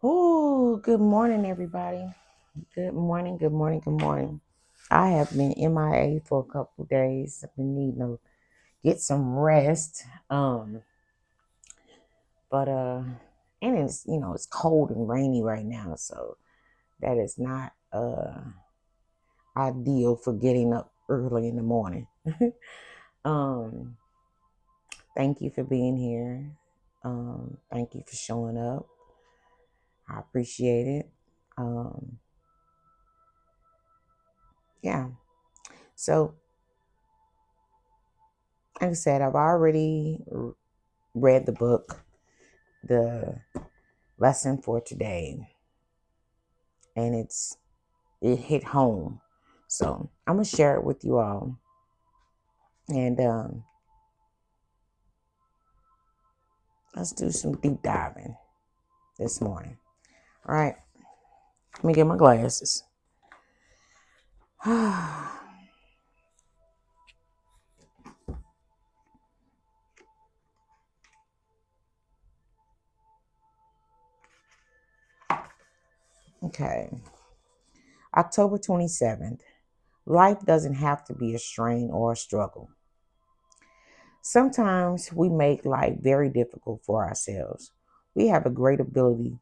Oh, good morning, everybody. Good morning, good morning, good morning. I have been MIA for a couple days. I've been needing to get some rest. But and it's cold and rainy right now, so that is not ideal for getting up early in the morning. um, thank you for being here. Thank you for showing up. I appreciate it. Um, yeah. So like I said, I've already read the book, the lesson for today, and it hit home. So I'm gonna share it with you all, and let's do some deep diving this morning. All right, let me get my glasses. Okay, October 27th. Life doesn't have to be a strain or a struggle. Sometimes we make life very difficult for ourselves. We have a great ability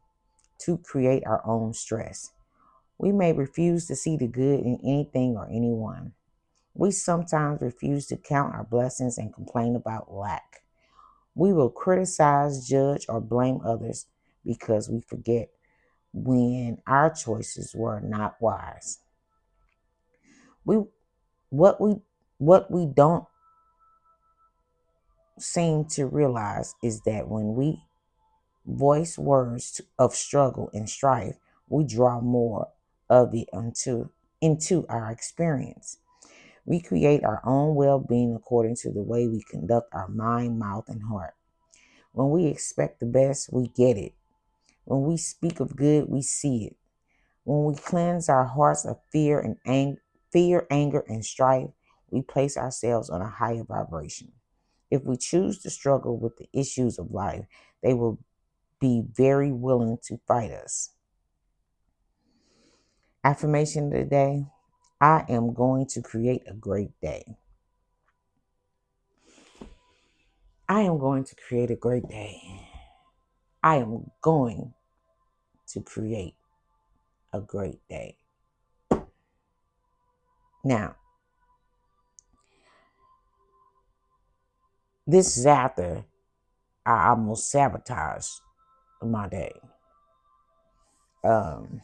to create our own stress. We may refuse to see the good in anything or anyone. We sometimes refuse to count our blessings and complain about lack. We will criticize, judge, or blame others because we forget when our choices were not wise. We what we what we don't seem to realize is that when we voice words of struggle and strife, we draw more of it into our experience. We create our own well being according to the way we conduct our mind, mouth, and heart. When we expect the best, we get it. When we speak of good, we see it. When we cleanse our hearts of fear, anger, and strife, we place ourselves on a higher vibration. If we choose to struggle with the issues of life, they will be very willing to fight us. Affirmation today: I am going to create a great day. I am going to create a great day. I am going to create a great day. Now, this is after I almost sabotaged my day. Um,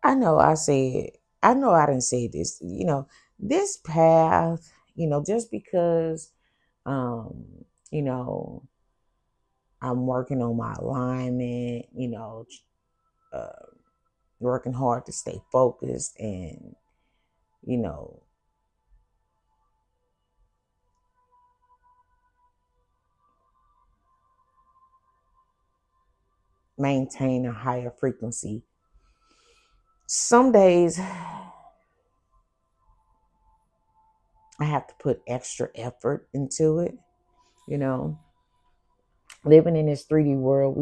I know I didn't say this, this path, just because, um, you know, I'm working on my alignment, uh, working hard to stay focused and, you know, maintain a higher frequency. Some days I have to put extra effort into it. You know, living in this 3D world,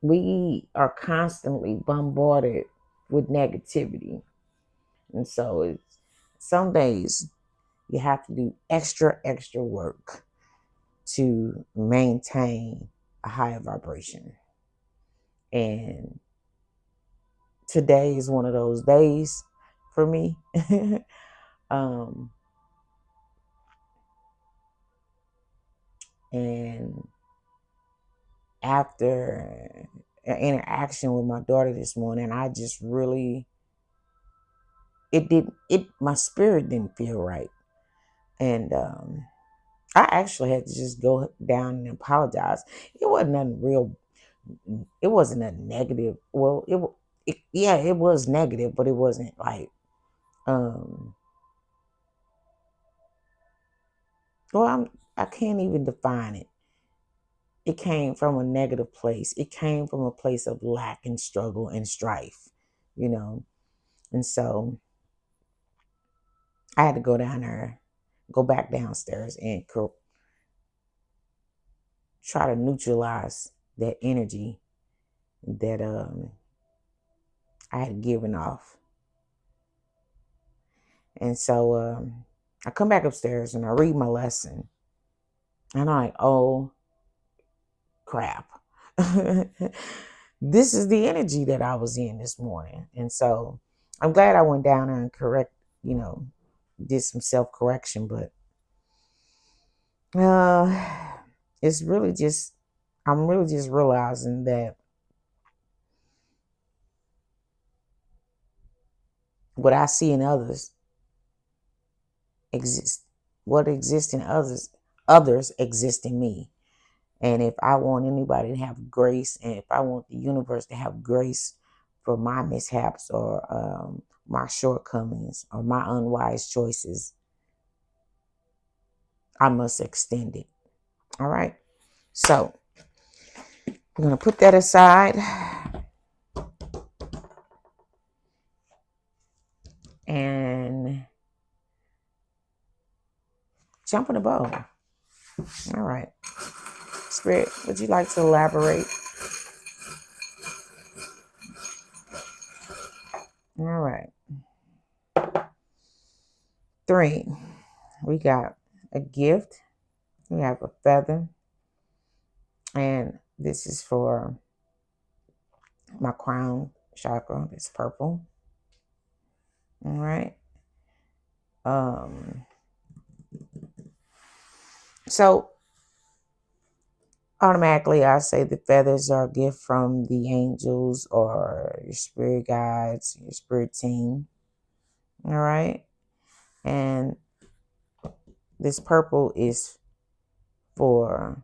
we are constantly bombarded with negativity. And so it's some days you have to do extra work to maintain a higher vibration. And today is one of those days for me. um, and after an interaction with my daughter this morning, I just really my spirit didn't feel right. And I actually had to just go down and apologize. It wasn't nothing real. It wasn't a negative. Well, yeah, it was negative, but it wasn't like um. Well, I can't even define it. it came from a negative place. It came from a place of lack and struggle and strife, you know. And so I had to go down there, go back downstairs and try to neutralize that energy that I had given off. And so I come back upstairs and I read my lesson. And I'm like, oh crap. This is the energy that I was in this morning. And so I'm glad I went down there and did some self-correction, but it's really just, I'm really just realizing that what I see in others exists. What exists in others exist in me. And if I want anybody to have grace, and if I want the universe to have grace for my mishaps or my shortcomings or my unwise choices, I must extend it. All right. So we're going to put that aside and jump in the bowl. All right. Spirit, would you like to elaborate? All right. 3. We got a gift. We have a feather. And this is for my crown chakra. It's purple. All right. So automatically I say the feathers are a gift from the angels or your spirit guides, your spirit team. All right. And this purple is for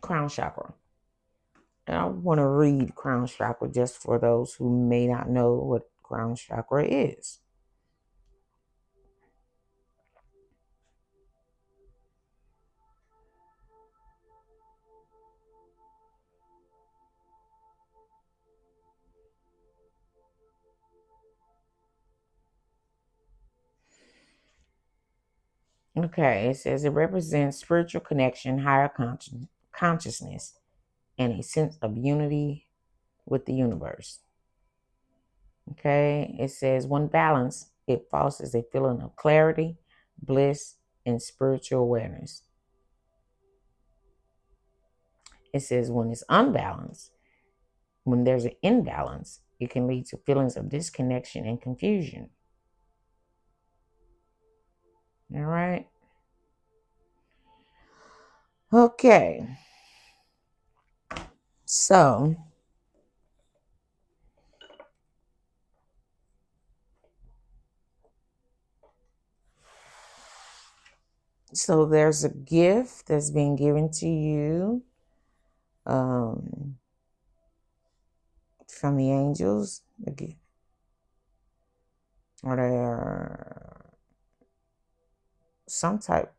crown chakra. And I want to read crown chakra just for those who may not know what crown chakra is. Okay, it says it represents spiritual connection, higher consciousness, and a sense of unity with the universe. Okay, it says when balanced, it fosters a feeling of clarity, bliss, and spiritual awareness. It says when it's unbalanced, when there's an imbalance, it can lead to feelings of disconnection and confusion. All right. Okay. So there's a gift that's being given to you from the angels, or there some type,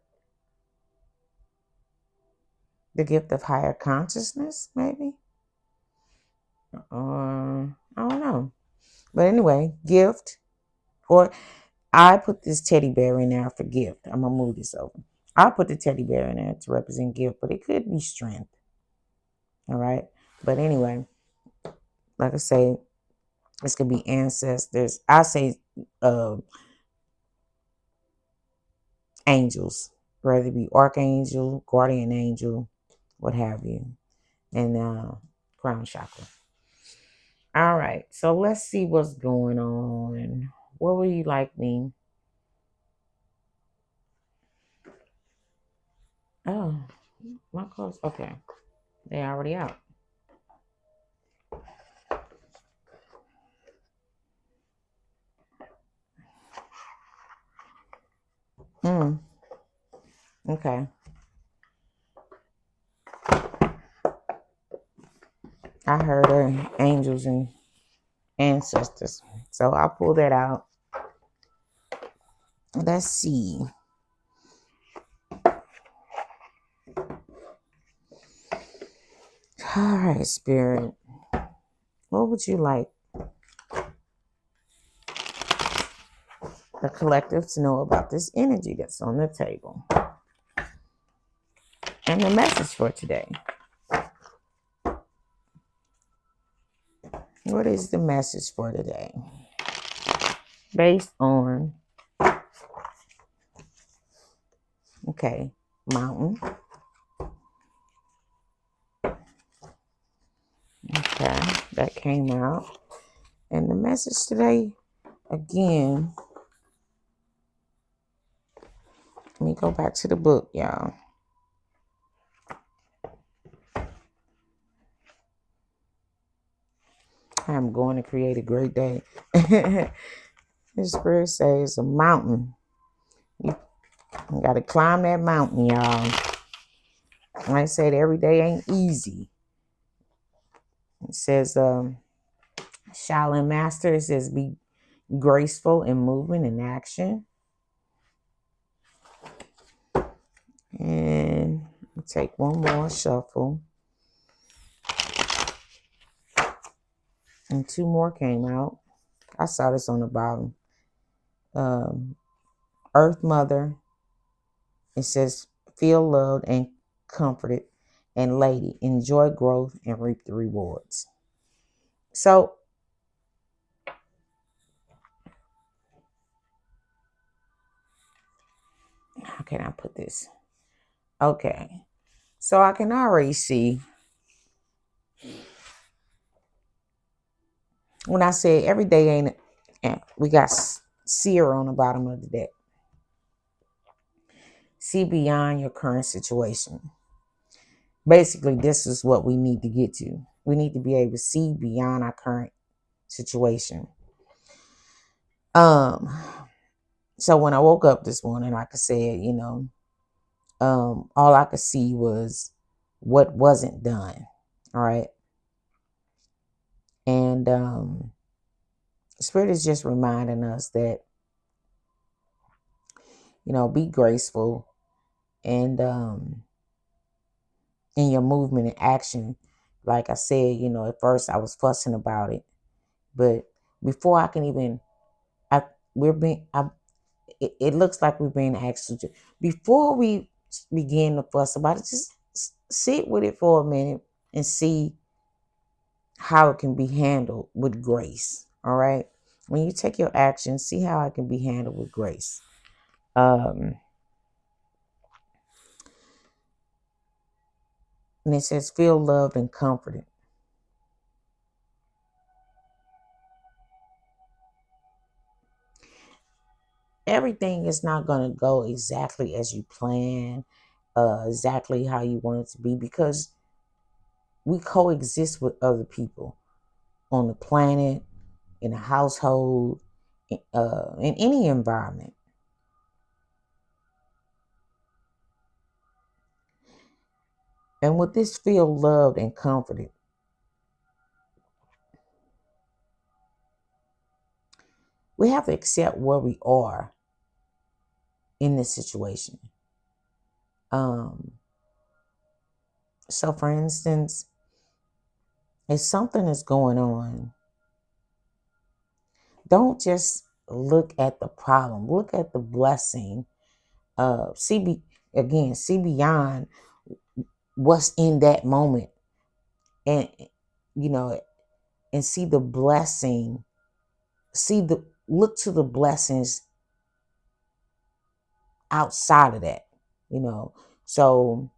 the gift of higher consciousness, maybe. I don't know, but anyway, gift. Or I put this teddy bear in there for gift. I'm gonna move this over. I put the teddy bear in there to represent gift, but it could be strength. All right, but anyway, like I say, this could be ancestors. I say angels, whether it be archangel, guardian angel, what have you, and crown chakra. All right, so let's see what's going on. What would you like me? Oh, my clothes. Okay, they already out. Okay. I heard angels and ancestors. So I'll pull that out. Let's see. All right, Spirit. What would you like the collective to know about this energy that's on the table? And the message for today. What is the message for today? Based on, okay, mountain. Okay, that came out. And the message today, again, let me go back to the book, y'all. I'm going to create a great day. The Spirit says a mountain. You got to climb that mountain, y'all. Like I said, every day ain't easy. It says, Shaolin Master, it says be graceful in movement and action. And I'll take one more shuffle. And two more came out. I saw this on the bottom. Earth Mother. It says feel loved and comforted. And Lady, enjoy growth and reap the rewards. So, how can I put this? Okay. So I can already see when I say every day ain't, we got seer on the bottom of the deck. See beyond your current situation. Basically, this is what we need to get to. We need to be able to see beyond our current situation. So when I woke up this morning, like I said, all I could see was what wasn't done. All right. And Spirit is just reminding us that, be graceful and in your movement and action. Like I said, at first I was fussing about it, but before I can even, it looks like we're being asked to, before we begin to fuss about it, just sit with it for a minute and see how it can be handled with grace. All right. When you take your action, see how it can be handled with grace. And it says, feel loved and comforted. Everything is not going to go exactly as you plan, exactly how you want it to be, because we coexist with other people on the planet, in a household, in any environment. And with this, feel loved and comforted. We have to accept where we are in this situation. So for instance, if something is going on, don't just look at the problem, look at the blessing. See beyond what's in that moment, and and see the blessing, look to the blessings outside of that. So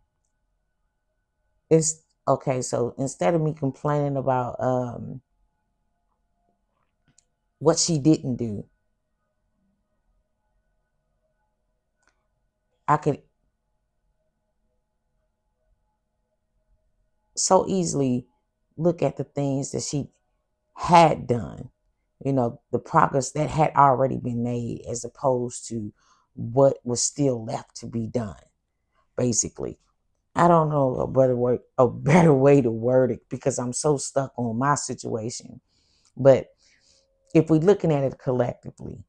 it's okay. So instead of me complaining about what she didn't do, I could so easily look at the things that she had done, the progress that had already been made, as opposed to what was still left to be done. Basically, I don't know a better way to word it, because I'm so stuck on my situation. But if we're looking at it collectively,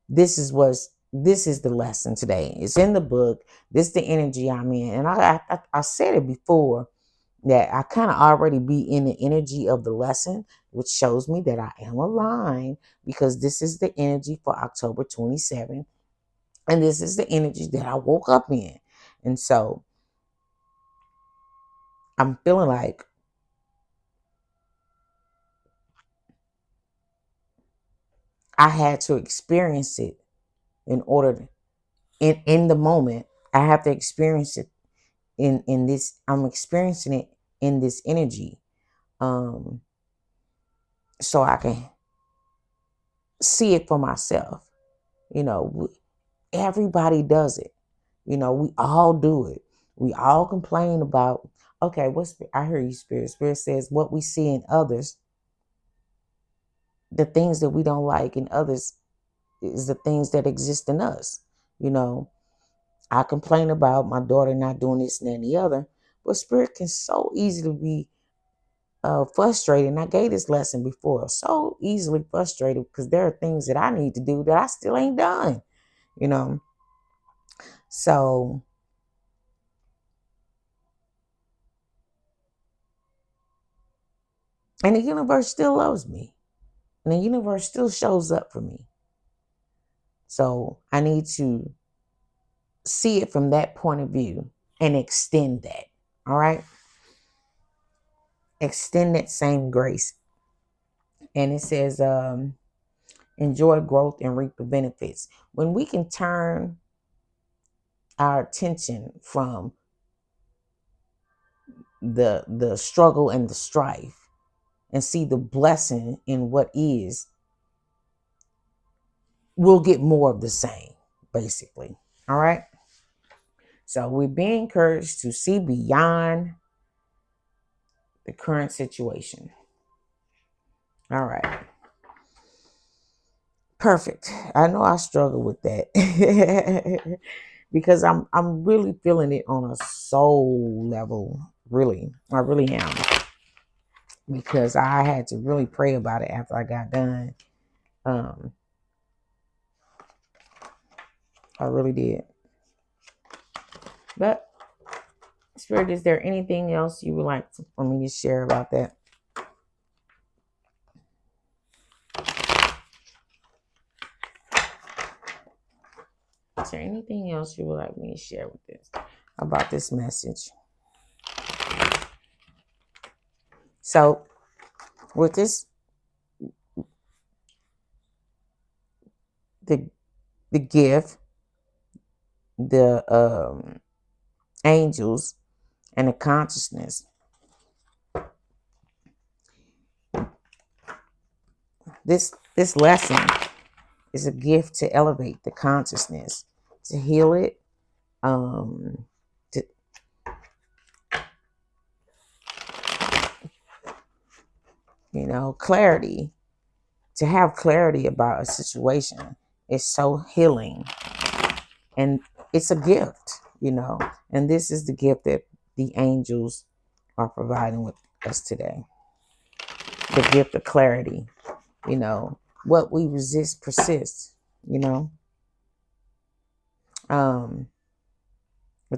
this is the lesson today. It's in the book. This is the energy I'm in, and I said it before. that I kind of already be in the energy of the lesson, which shows me that I am aligned because this is the energy for October 27th. And this is the energy that I woke up in. And so I'm feeling like I had to experience it in order to, in the moment. I have to experience it in this. I'm experiencing it in this energy. Um, so I can see it for myself. You know, everybody does it. You know, we all do it. We all complain about, okay, I hear you, Spirit. Spirit says what we see in others, the things that we don't like in others is the things that exist in us. You know, I complain about my daughter not doing this and that and the other, but Spirit can so easily be frustrated. And I gave this lesson before, so easily frustrated because there are things that I need to do that I still ain't done, you know. So, and the universe still loves me, and the universe still shows up for me. So I need to see it from that point of view and extend that. All right. Extend that same grace. And it says, enjoy growth and reap the benefits. When we can turn our attention from the struggle and the strife and see the blessing in what is, we'll get more of the same, basically. All right. So we're being encouraged to see beyond the current situation. All right. Perfect. I know I struggle with that because I'm really feeling it on a soul level. Really, I really am, because I had to really pray about it after I got done. Um, I really did. But Spirit, is there anything else you would like for me to share about that? Is there anything else you would like me to share with this about this message? So with this, the gift, the angels, and the consciousness. This lesson is a gift to elevate the consciousness, to heal it, to clarity, to have clarity about a situation is so healing, and it's a gift, and this is the gift that the angels are providing with us today. The gift of clarity. What we resist persists. With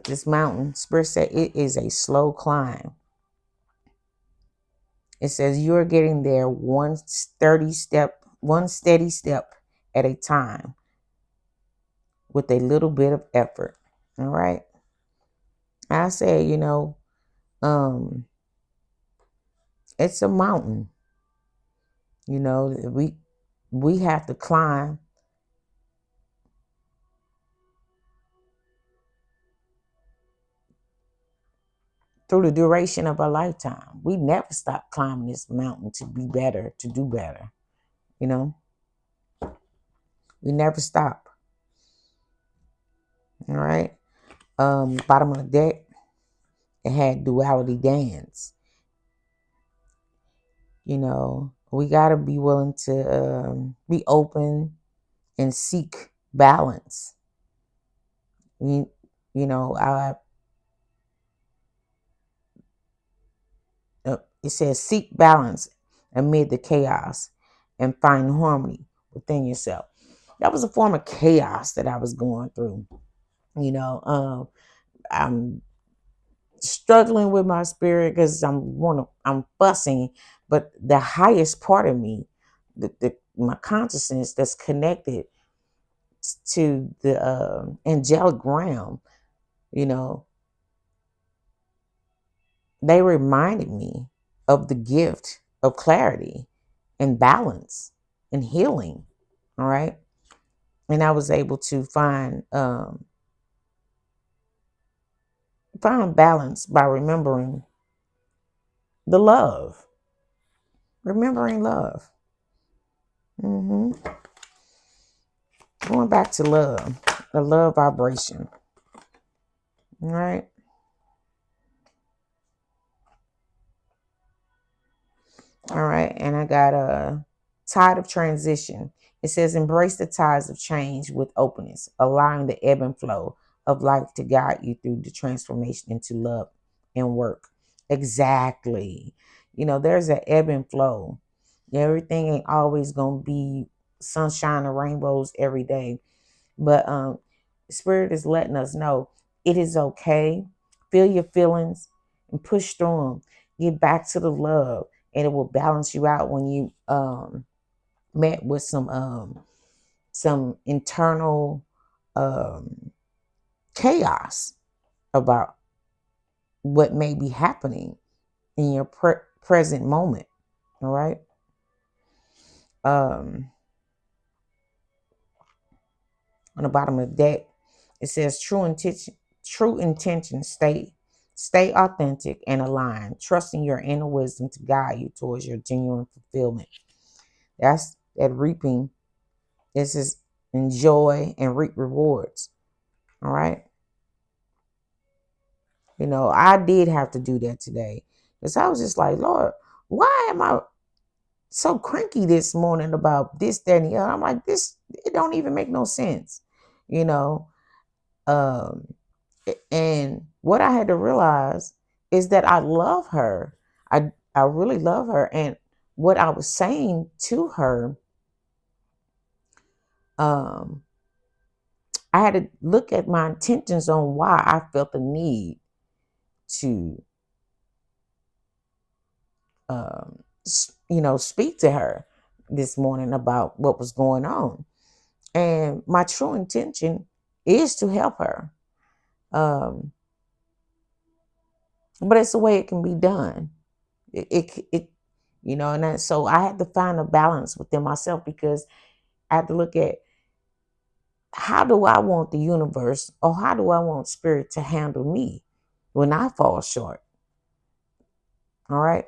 this mountain, Spirit said it is a slow climb. It says you're getting there one steady step at a time with a little bit of effort. All right. I say, it's a mountain. We have to climb through the duration of our lifetime. We never stop climbing this mountain to be better, to do better. We never stop. All right. Bottom of the deck, it had duality dance. We got to be willing to be open and seek balance. You, it says seek balance amid the chaos and find harmony within yourself. That was a form of chaos that I was going through. I'm struggling with my spirit because I'm fussing, but the highest part of me, my consciousness that's connected to the angelic realm, you know, they reminded me of the gift of clarity and balance and healing. All right. And I was able to find balance by the love, remembering love. hmm Going back to love, the love vibration. All right. All right. And I got a tide of transition. It says, embrace the tides of change with openness, allowing the ebb and flow of life to guide you through the transformation into love and work. Exactly. There's an ebb and flow. Everything ain't always going to be sunshine and rainbows every day. But Spirit is letting us know it is okay. Feel your feelings and push through them. Get back to the love, and it will balance you out when you met with some internal um, chaos about what may be happening in your present moment. All right. Um, on the bottom of the deck, it says true intention, stay authentic and aligned, trusting your inner wisdom to guide you towards your genuine fulfillment. That's that reaping. This is enjoy and reap rewards. All right. I did have to do that today because I was just like, Lord, why am I so cranky this morning about this, that, and the other? I'm like, this, it don't even make no sense. You know, um, and what I had to realize is that I love her. I really love her. And what I was saying to her, um, I had to look at my intentions on why I felt the need to, speak to her this morning about what was going on. And my true intention is to help her. Um, but it's the way it can be done. It so I had to find a balance within myself because I had to look at how do I want the universe or how do I want spirit to handle me when I fall short. All right.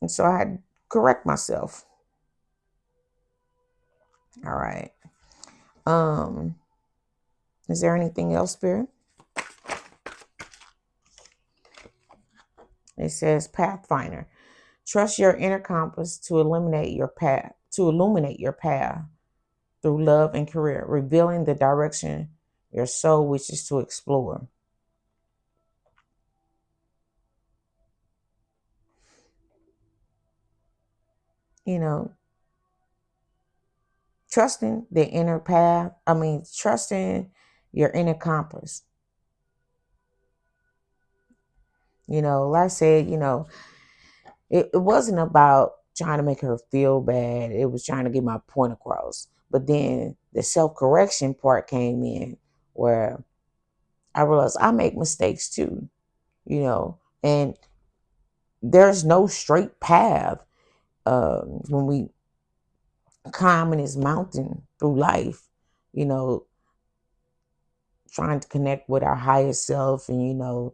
And so I had to correct myself. All right. Um, is there anything else, Spirit? It says Pathfinder. Trust your inner compass to illuminate your path through love and career, revealing the direction your soul wishes to explore. You know, trusting the inner path, trusting your inner compass. Like I said, it wasn't about trying to make her feel bad. It was trying to get my point across. But then the self-correction part came in where I realized I make mistakes too, and there's no straight path when we climbing this mountain through life, you know, trying to connect with our higher self and,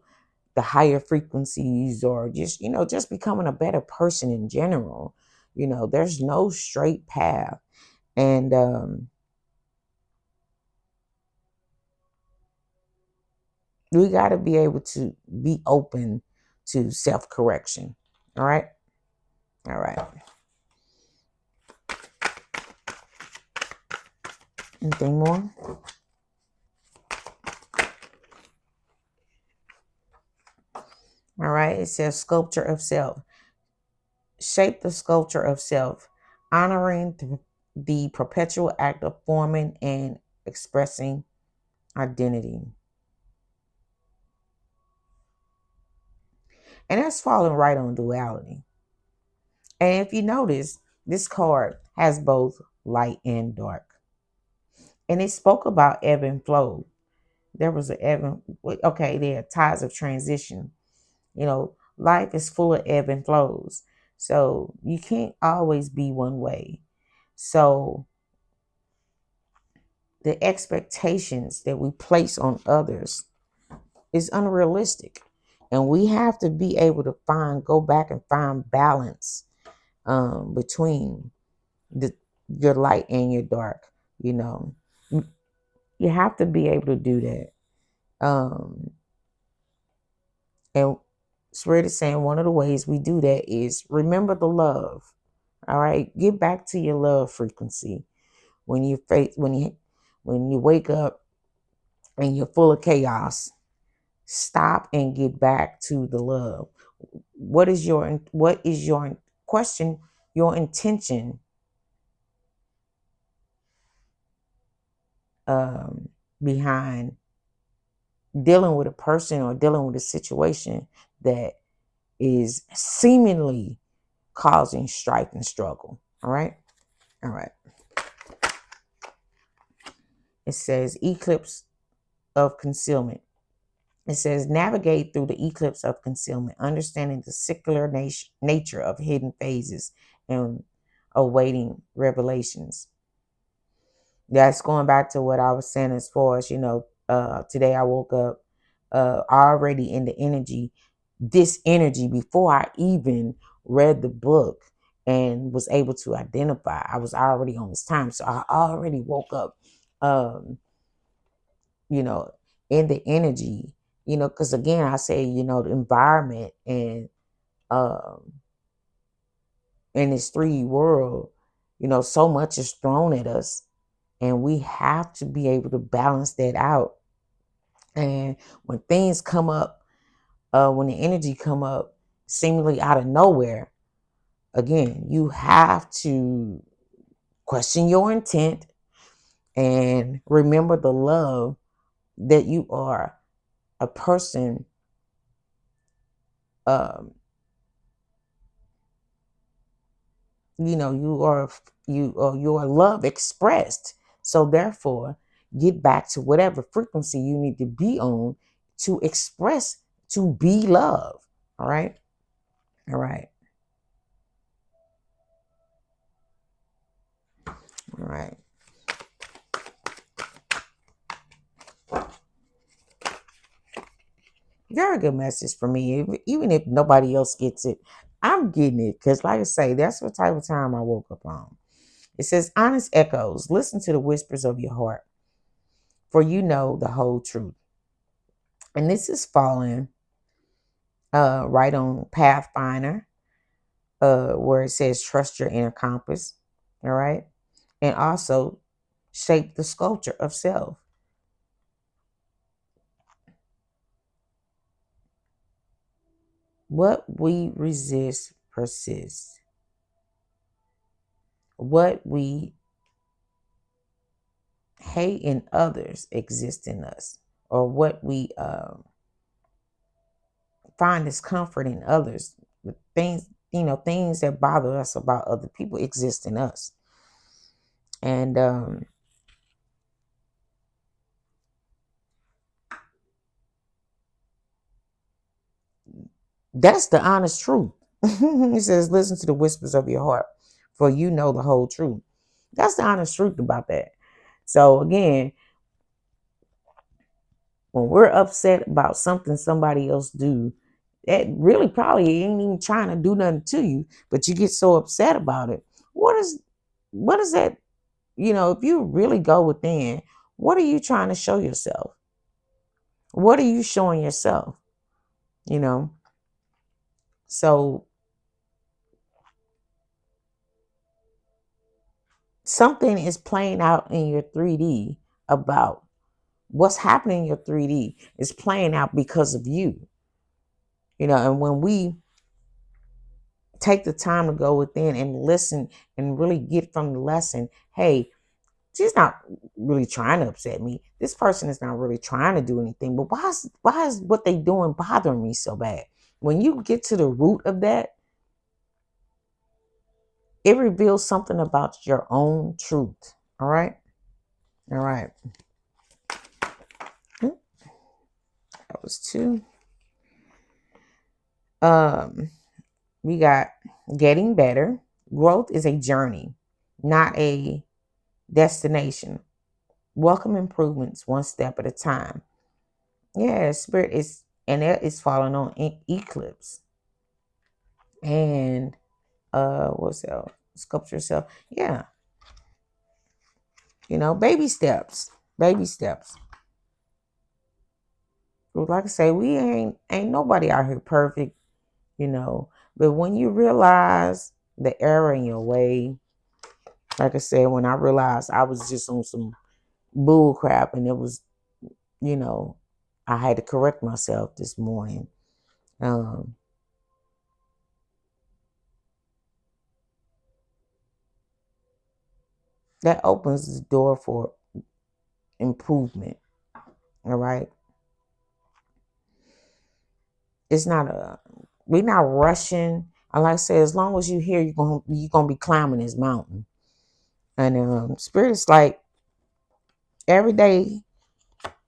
the higher frequencies or just becoming a better person in general. There's no straight path. And we got to be able to be open to self-correction. All right. All right. Anything more? All right. It says sculpture of self. Shape the sculpture of self, honoring the perpetual act of forming and expressing identity. And that's falling right on duality. And if you notice, this card has both light and dark. And it spoke about ebb and flow. There was an ebb and, okay, there are tides of transition. You know, life is full of ebb and flows. So you can't always be one way. So the expectations that we place on others is unrealistic. And we have to be able to go back and find balance between the your light and your dark. You know, you have to be able to do that. And Spirit is saying one of the ways we do that is remember the love. All right, get back to your love frequency. When you when you wake up and you're full of chaos, stop and get back to the love. What is your question, your intention behind dealing with a person or dealing with a situation that is seemingly causing strife and struggle. All right. All right. It says eclipse of concealment. It says navigate through the eclipse of concealment, understanding the secular nature of hidden phases and awaiting revelations. That's going back to what I was saying as far as, today I woke up already in the energy, this energy before I even read the book and was able to identify. I was already on this time. So I already woke up, um, you know, in the energy, because again, I say, the environment and um, in this 3D world, so much is thrown at us and we have to be able to balance that out. And when things come up, when the energy come up seemingly out of nowhere, again, you have to question your intent and remember the love that you are a person, um, you are love expressed. So therefore, get back to whatever frequency you need to be on to express, to be love. All right. All right. All right. Very good message for me. Even if nobody else gets it, I'm getting it. Because, like I say, that's what type of time I woke up on. It says, honest echoes, listen to the whispers of your heart, for you know the whole truth. And this is falling right on Pathfinder, where it says, trust your inner compass. All right. And also shape the sculpture of self. What we resist persists. What we hate in others exists in us, or what we find discomfort in others, the things, things that bother us about other people exist in us. And that's the honest truth. It says, listen to the whispers of your heart, for you know the whole truth. That's the honest truth about that. So again, when we're upset about something somebody else do, that really probably ain't even trying to do nothing to you, but you get so upset about it. What is that? If you really go within, what are you trying to show yourself? What are you showing yourself? You know? So something is playing out in your 3D about what's happening in your 3D is playing out because of you. And when we take the time to go within and listen and really get from the lesson, hey, she's not really trying to upset me. This person is not really trying to do anything, but why is what they doing bothering me so bad? when you get to the root of that, it reveals something about your own truth. All right. All right. That was two. Um, we got getting better. Growth is a journey, not a destination. Welcome improvements one step at a time. Yeah, spirit is, and it is falling on eclipse. And what's else? Sculpture self. Yeah, baby steps. Baby steps. Like I say, we ain't nobody out here perfect, you know. But when you realize the error in your way, like I said, when I realized I was just on some bull crap, and it was, you know, I had to correct myself this morning. Um, that opens the door for improvement. All right. It's not we're not rushing. I like I say, as long as you're here, you're gonna be climbing this mountain. And spirit is like every day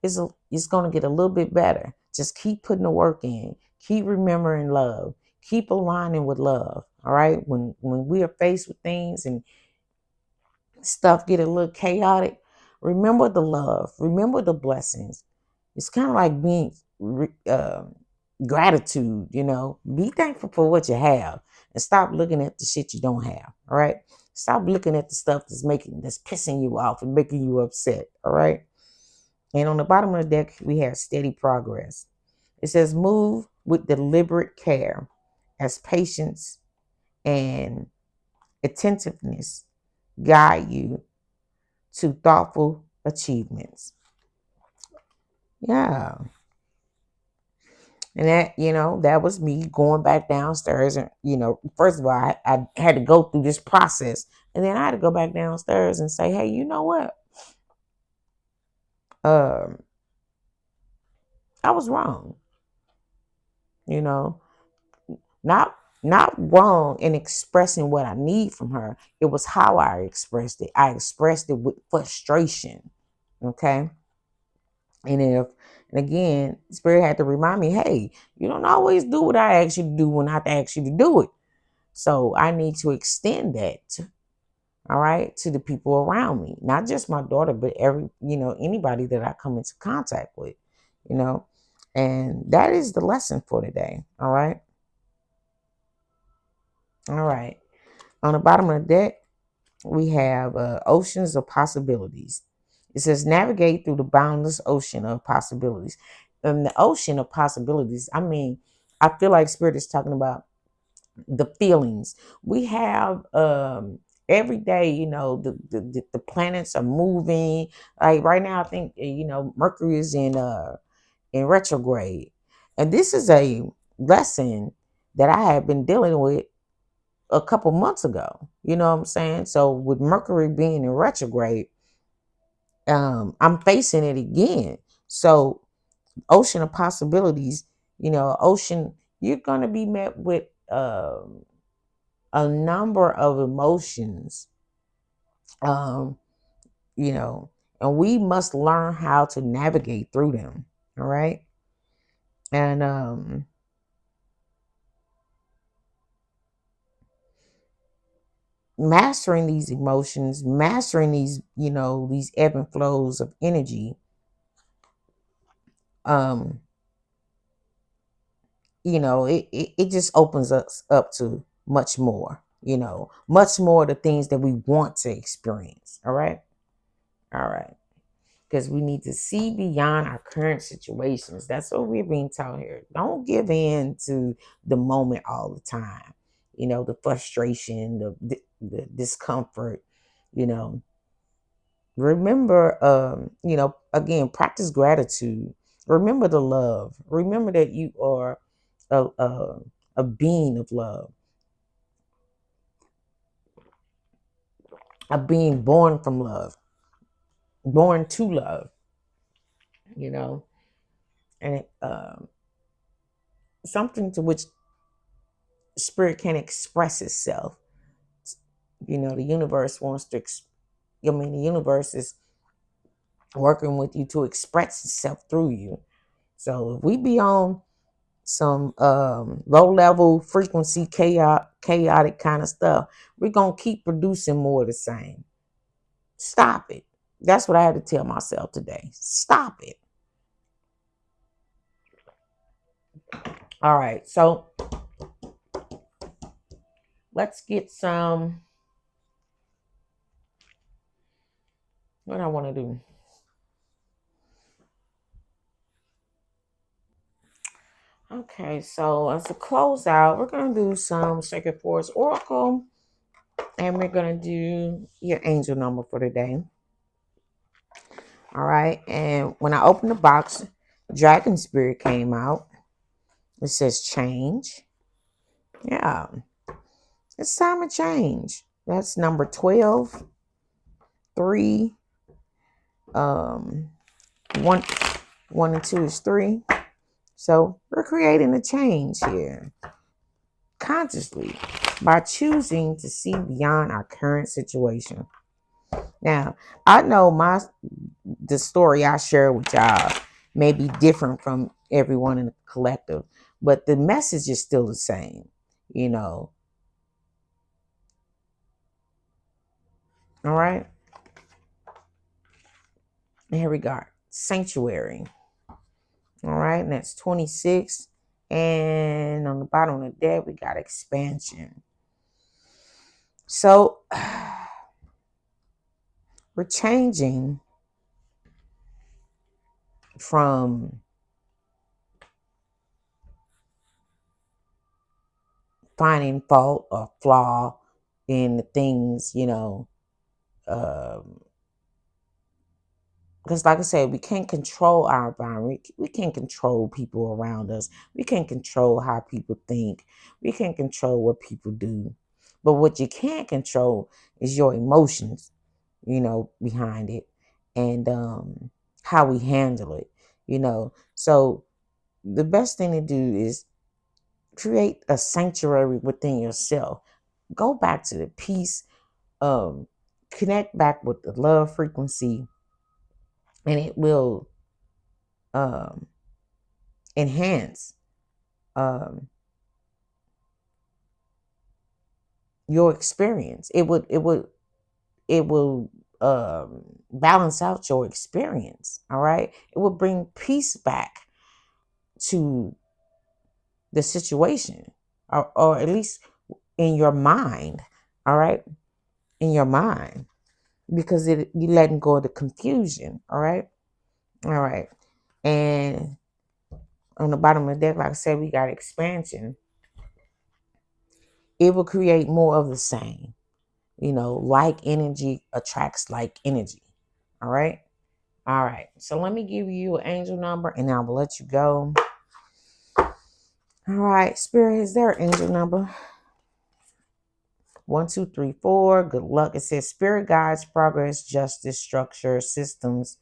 is gonna get a little bit better. Just keep putting the work in. Keep remembering love. Keep aligning with love. All right. When we are faced with things and stuff get a little chaotic, remember the love. Remember the blessings. It's kind of like being gratitude. Be thankful for what you have, and stop looking at the shit you don't have. All right. Stop looking at the stuff that's pissing you off and making you upset. All right. And on the bottom of the deck, we have steady progress. It says move with deliberate care as patience and attentiveness guide you to thoughtful achievements. Yeah. And that was me going back downstairs. And, first of all, I had to go through this process. And then I had to go back downstairs and say, hey, you know what? Um, I was wrong. You know, not not wrong in expressing what I need from her. It was how I expressed it. I expressed it with frustration. Okay. And again, Spirit had to remind me, hey, you don't always do what I ask you to do when I ask you to do it. So I need to extend that, all right, to the people around me, not just my daughter, but anybody that I come into contact with, you know. And that is the lesson for today. All right. All right. On the bottom of the deck, we have oceans of possibilities. It says navigate through the boundless ocean of possibilities. And the ocean of possibilities, I mean, I feel like Spirit is talking about the feelings. We have every day, the planets are moving. Like right now, I think, Mercury is in retrograde. And this is a lesson that I have been dealing with a couple months ago. You know what I'm saying? So with Mercury being in retrograde, I'm facing it again. So ocean of possibilities, ocean, you're gonna be met with a number of emotions, um, you know, and we must learn how to navigate through them. All right. And mastering these emotions, mastering these, these ebb and flows of energy, um, it just opens us up to much more, much more the things that we want to experience. All right. All right. Because we need to see beyond our current situations. That's what we're being taught here. Don't give in to the moment all the time. The frustration, the discomfort, you know. Remember, again, practice gratitude. Remember the love. Remember that you are a being of love, a being born from love, born to love, you know. And something to which spirit can express itself. The universe wants to, the universe is working with you to express itself through you. So if we be on some low level frequency chaotic kind of stuff, we're gonna keep producing more of the same. Stop it. That's what I had to tell myself today. Stop it. All right, so let's get some. What I want to do. Okay, so as a closeout, we're gonna do some Sacred Force Oracle, and we're gonna do your angel number for today. All right, and when I opened the box, Dragon Spirit came out. It says change. Yeah, it's time to change. That's number 12, 3, 1, 1 and 2 is 3. So we're creating a change here consciously by choosing to see beyond our current situation. Now, I know the story I share with y'all may be different from everyone in the collective, but the message is still the same, All right. And here we go. Sanctuary. All right. And that's 26. And on the bottom of the deck, we got expansion. So we're changing from finding fault or flaw in the things, because like I said, we can't control our environment. We can't control people around us. We can't control how people think. We can't control what people do. But what you can control is your emotions, behind it, and how we handle it. So the best thing to do is create a sanctuary within yourself. Go back to the peace, connect back with the love frequency, and it will um, enhance your experience. It will balance out your experience. All right, it will bring peace back to the situation, or at least in your mind. All right, in your mind, because you letting go of the confusion. All right. And on the bottom of the deck, like I said, we got expansion. It will create more of the same. Like energy attracts like energy. All right. All right. So let me give you an angel number and I will let you go. All right. Spirit, is there an angel number? 1, 2, 3, 4. Good luck. It says spirit guides progress, justice, structure, systems,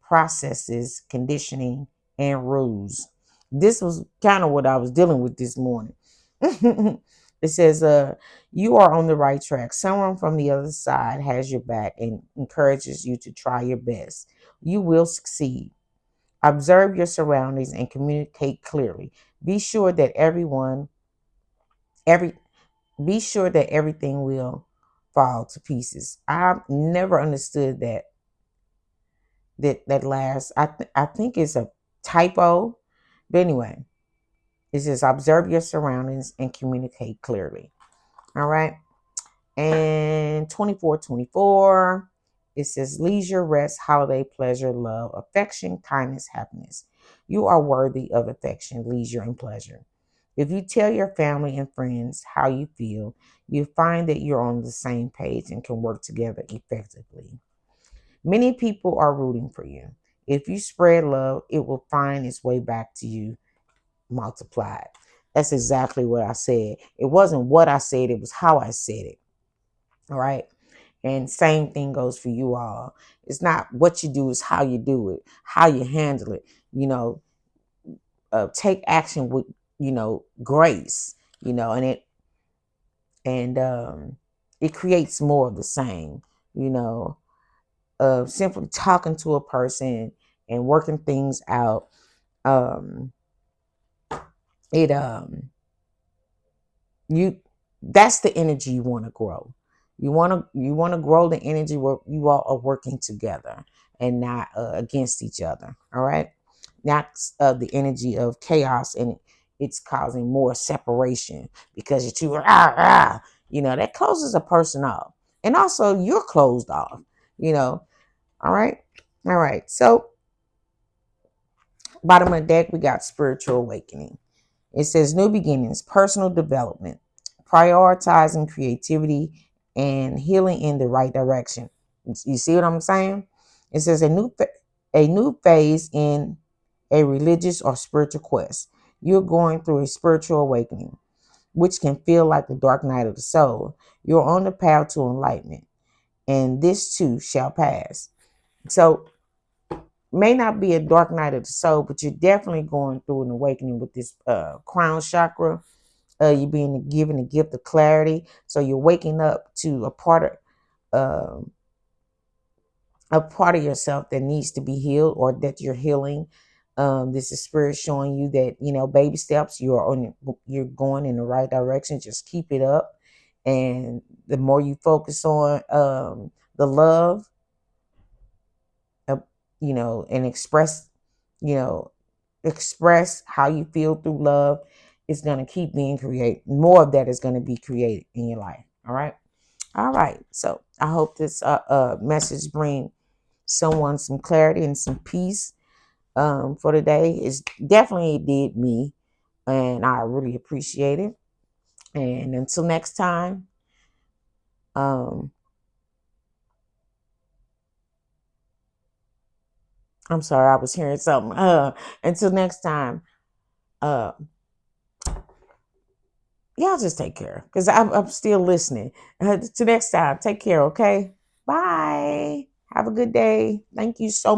processes, conditioning, and rules. This was kind of what I was dealing with this morning. It says, you are on the right track. Someone from the other side has your back and encourages you to try your best. You will succeed. Observe your surroundings and communicate clearly. Be sure that every be sure that everything will fall to pieces. I've never understood that last. I think it's a typo, but anyway, it says observe your surroundings and communicate clearly. All right. And 24, it says leisure, rest, holiday, pleasure, love, affection, kindness, happiness. You are worthy of affection, leisure, and pleasure. If you tell your family and friends how you feel, you find that you're on the same page and can work together effectively. Many people are rooting for you. If you spread love, it will find its way back to you multiplied. That's exactly what I said. It wasn't what I said, it was how I said it. All right. And same thing goes for you all. It's not what you do, it's how you do it, how you handle it. Take action grace, and it creates more of the same, you know, simply talking to a person and working things out. Um, it you That's the energy you want to grow. You want to grow the energy where you all are working together and not against each other. All right, not the energy of chaos, and it's causing more separation because you're too that closes a person off, and also you're closed off. you know all right, all right. So bottom of the deck, we got spiritual awakening. It says new beginnings, personal development, prioritizing creativity and healing in the right direction. You see what I'm saying? It says a new phase in a religious or spiritual quest. You're going through a spiritual awakening, which can feel like the dark night of the soul. You're on the path to enlightenment, and this too shall pass. So, may not be a dark night of the soul, but you're definitely going through an awakening with this crown chakra. You're being given a gift of clarity, so you're waking up to uh, a part of yourself that needs to be healed or that you're healing. This is spirit showing you that baby steps. You're going in the right direction. Just keep it up, and the more you focus on the love, uh, and you know express how you feel through love, it's going to keep being created. More of that is going to be created in your life. All right. All right. So I hope this message bring someone some clarity and some peace for today. It's definitely did me, and I really appreciate it. And until next time, um, I'm sorry, I was hearing something. Until next time, uh, y'all just take care because I'm still listening. Till next time, take care, okay? Bye. Have a good day. Thank you so